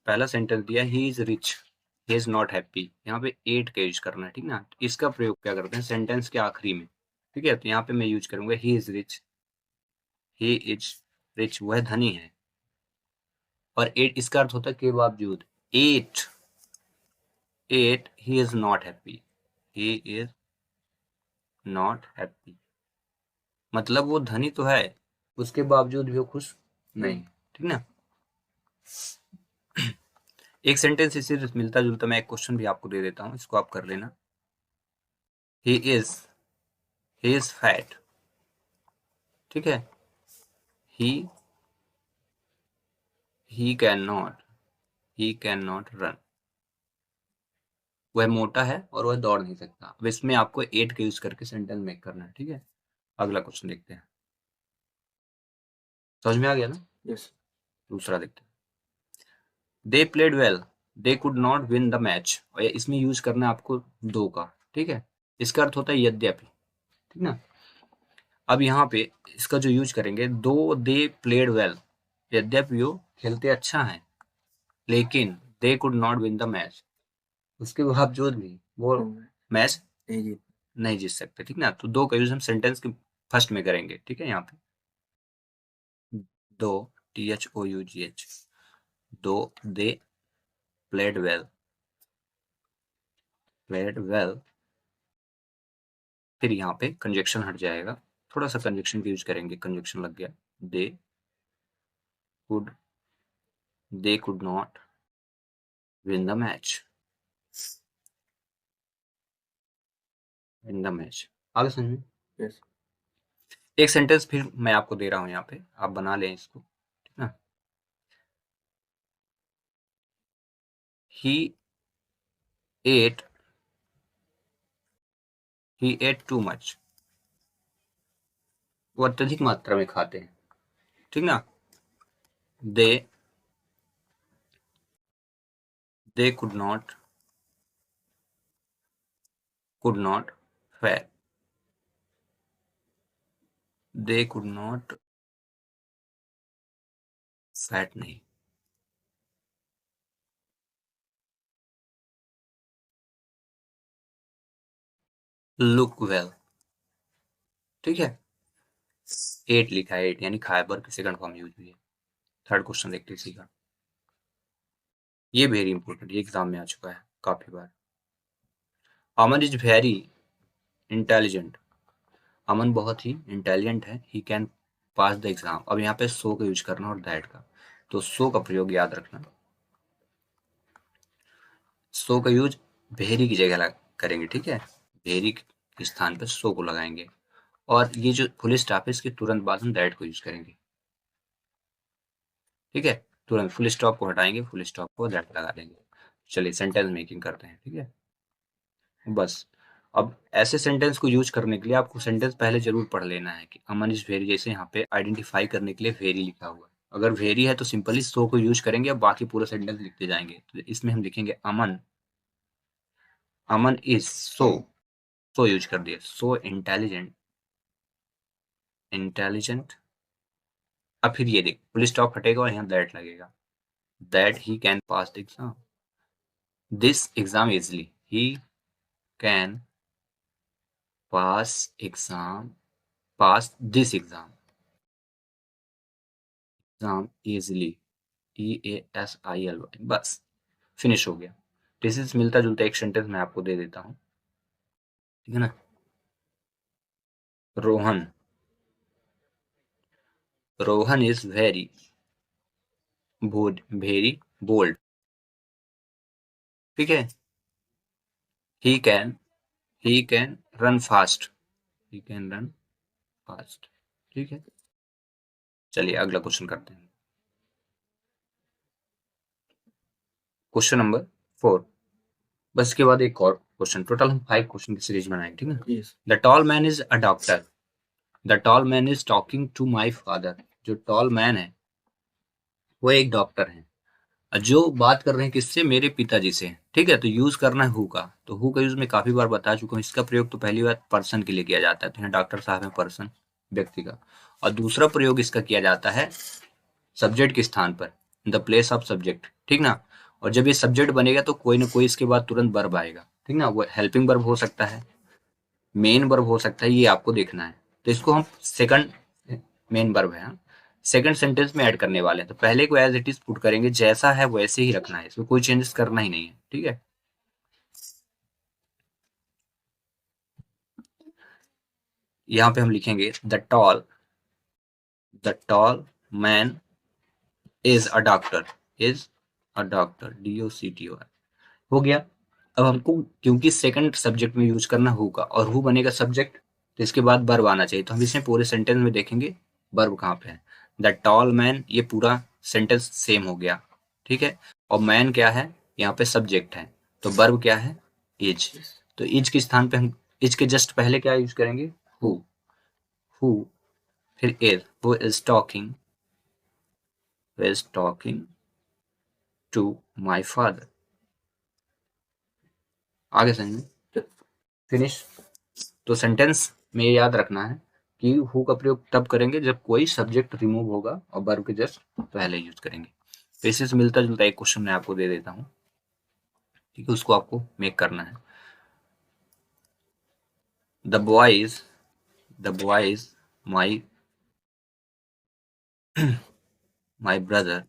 पहला सेंटेंस दिया he is rich, he is not happy, यहाँ पे एट का यूज करना है, ठीक ना। इसका प्रयोग क्या करते हैं सेंटेंस के आखिरी में, ठीक है। तो यहाँ पे मैं यूज करूंगा he is rich, he is rich, वह धनी है। और एट इसका अर्थ होता है के बावजूद, at at he is not happy, he is not happy, मतलब वो धनी तो है, उसके बावजूद भी वो खुश नहीं, ठीक ना। एक सेंटेंस इससे मिलता जुलता मैं एक क्वेश्चन भी आपको दे देता हूँ, इसको आप कर लेना। ही इज फैट, ठीक है। ही कैन नॉट रन, वह मोटा है और वह दौड़ नहीं सकता। अब इसमें आपको एट का यूज करके सेंटेंस मेक करना है, ठीक है। अगला क्वेश्चन देखते हैं, समझ में आ गया ना। यस। दूसरा देखते हैं, they played well, they could not win the match. और इसमें यूज करना है आपको दो का, ठीक है। इसका अर्थ होता है यद्यपि, ठीक ना। अब यहाँ पे इसका जो यूज करेंगे, दो दे प्लेड वेल, यद्यपि वो खेलते अच्छा है, लेकिन they could not win the match, उसके बावजूद भी वो मैच नहीं जीत सकते, ठीक ना। तो दो का यूज हम सेंटेंस के फर्स्ट में करेंगे, ठीक है। यहाँ पे दो, THOUGH, दो दे प्लेड वेल, फिर यहाँ पे कंजक्शन हट जाएगा, थोड़ा सा कंजक्शन का यूज करेंगे, कंजक्शन लग गया, they could not win the match, आगे समझ में। यस। एक सेंटेंस फिर मैं आपको दे रहा हूँ, यहाँ पे आप बना लें इसको, ठीक ना। ही एट टू मच, वो अत्यधिक मात्रा में खाते हैं, ठीक ना। They could not fat, they could not fat नहीं, लुक वेल, ठीक है। एट लिखा है, एट यानी खाइबर की सेकंड फॉर्म यूज हुई है। थर्ड क्वेश्चन देखते हैं इसी का, ये वेरी इंपॉर्टेंट, ये एग्जाम में आ चुका है काफी बार। अमन इज वेरी इंटेलिजेंट, अमन बहुत ही इंटेलिजेंट है, he can pass the exam. अब यहाँ पे सो का यूज करना और दैट का, तो सो का प्रयोग याद रखना, सो का यूज वेरी की जगह करेंगे, ठीक है। वेरी के स्थान पे सो को लगाएंगे, और ये जो फुल स्टॉप है इसके तुरंत बाद हम दैट को यूज करेंगे, ठीक है। तुरंत फुल स्टॉप को हटाएंगे, फुल स्टॉप को दैट लगा देंगे। चलिए सेंटेंस मेकिंग करते हैं, ठीक है। बस अब ऐसे सेंटेंस को यूज करने के लिए आपको सेंटेंस पहले जरूर पढ़ लेना है कि अमन इज वेरी, जैसे यहाँ पे आइडेंटिफाई करने के लिए वेरी लिखा हुआ है, अगर वेरी है तो सिंपली सो को यूज करेंगे, अब बाकी पूरा सेंटेंस लिखते जाएंगे। तो इसमें हम लिखेंगे अमन इज सो यूज कर दिया, सो इंटेलिजेंट। अब फिर ये देख फुल स्टॉप हटेगा और यहाँ दैट लगेगा, that he can pass the exam, this exam easily, he can pass this exam easily, EASILY, बस फिनिश हो गया। दिस इज मिलता जुलता एक सेंटेंस मैं आपको दे देता हूँ, ठीक है ना। रोहन इज वेरी बोल्ड, ठीक है। ही कैन रन फास्ट, ठीक है। चलिए अगला क्वेश्चन करते हैं, क्वेश्चन नंबर 4। बस इसके बाद एक और क्वेश्चन, टोटल हम 5 क्वेश्चन की सीरीज बनाएंगे, ठीक है। Yes. The tall man is a doctor, the tall man is talking to my father, जो टॉल मैन है वो एक डॉक्टर है, जो बात कर रहे हैं किससे, मेरे पिताजी से, ठीक है। तो यूज करना है हु का, तो हु का यूज मैं काफी बार बता चुका हूँ। इसका प्रयोग तो पहली बार पर्सन के लिए किया जाता है, तो यहाँ डॉक्टर साहब है पर्सन, व्यक्ति का। और दूसरा प्रयोग इसका किया जाता है सब्जेक्ट के स्थान पर, द प्लेस ऑफ सब्जेक्ट, ठीक ना। और जब ये सब्जेक्ट बनेगा तो कोई ना कोई इसके बाद तुरंत वर्ब आएगा, ठीक ना। वो हेल्पिंग वर्ब हो सकता है, मेन वर्ब हो सकता है, ये आपको देखना है। तो इसको हम सेकंड, मेन वर्ब है, सेकंड सेंटेंस में ऐड करने वाले हैं। तो पहले को एज इट इज पुट करेंगे, जैसा है वैसे ही रखना है, इसमें कोई चेंजेस करना ही नहीं है, ठीक है। यहाँ पे हम लिखेंगे the tall man is a doctor, is a doctor, DOCTOR हो गया। अब हमको क्योंकि सेकंड सब्जेक्ट में यूज करना होगा और हु बनेगा सब्जेक्ट, तो इसके बाद वर्ब आना चाहिए। तो हम इसमें पूरे सेंटेंस में देखेंगे वर्ब कहाँ पे है। द टॉल मैन, ये पूरा सेंटेंस सेम हो गया, ठीक है। और मैन क्या है, यहाँ पे सब्जेक्ट है, तो वर्ब क्या है, इज। तो इज के स्थान पे हम, इज के जस्ट पहले क्या यूज करेंगे, हु। हु, फिर is, who is talking to my father. आगे समझ में, फिनिश। तो सेंटेंस में ये याद रखना है कि हु का प्रयोग तब करेंगे जब कोई सब्जेक्ट रिमूव होगा, और वर्ब के जस्ट पहले यूज करेंगे। तो इसी से मिलता जुलता एक क्वेश्चन मैं आपको दे देता हूँ, ठीक है, उसको आपको मेक करना है। The boys my my brother,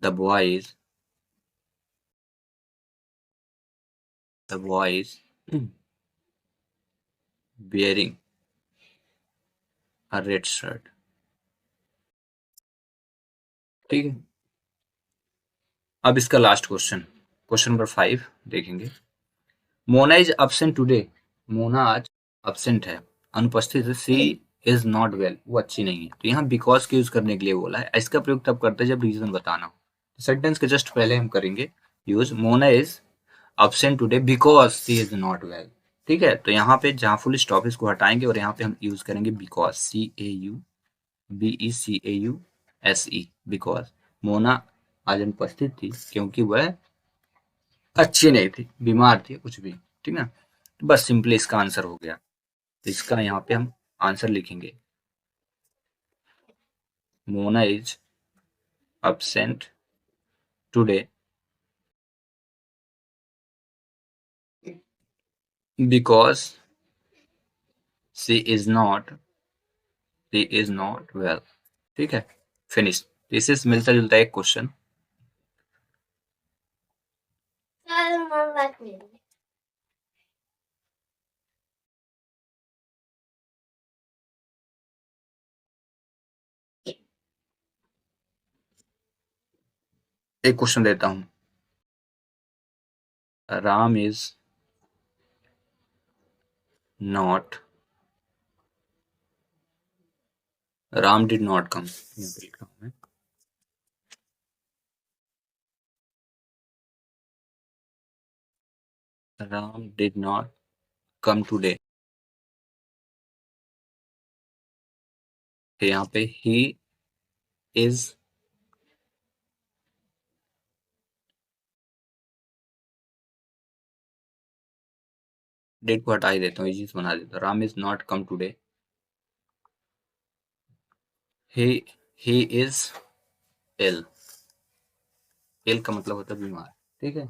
the boys the boys wearing a red shirt, ठीक है। अब इसका लास्ट क्वेश्चन, क्वेश्चन नंबर 5 देखेंगे। Mona is absent today, Mona आज absent है, अनुपस्थित है। सी इज नॉट वेल, वो अच्छी नहीं है। तो यहाँ बिकॉज के यूज करने के लिए बोला है। इसका प्रयोग तब करते हैं जब रीजन बताना हो। तो सेंटेंस के जस्ट पहले हम करेंगे use Mona is absent today because she is not well, ठीक है। तो यहाँ पे जहाँ फुल स्टॉप इसको हटाएंगे और यहाँ पे हम यूज करेंगे बिकॉज, BECAUSE, बिकॉज मोना आज अनुपस्थित थी क्योंकि वह अच्छी नहीं थी, बीमार थी, कुछ भी, ठीक ना। तो बस सिंपली इसका आंसर हो गया। तो इसका यहाँ पे हम आंसर लिखेंगे, Mona is absent today because she is not well, ठीक है। फिनिश। इससे मिलता जुलता एक क्वेश्चन, एक क्वेश्चन देता हूं। Ram is not, Ram did not come, लिख रहा हूं मैं। Ram did not come today, यहाँ पे ही इज, डेट को हटा ही देता हूँ, इजी बना देता हूँ। Ram is not come today, he he is ill, ill का मतलब होता है बीमार, ठीक है।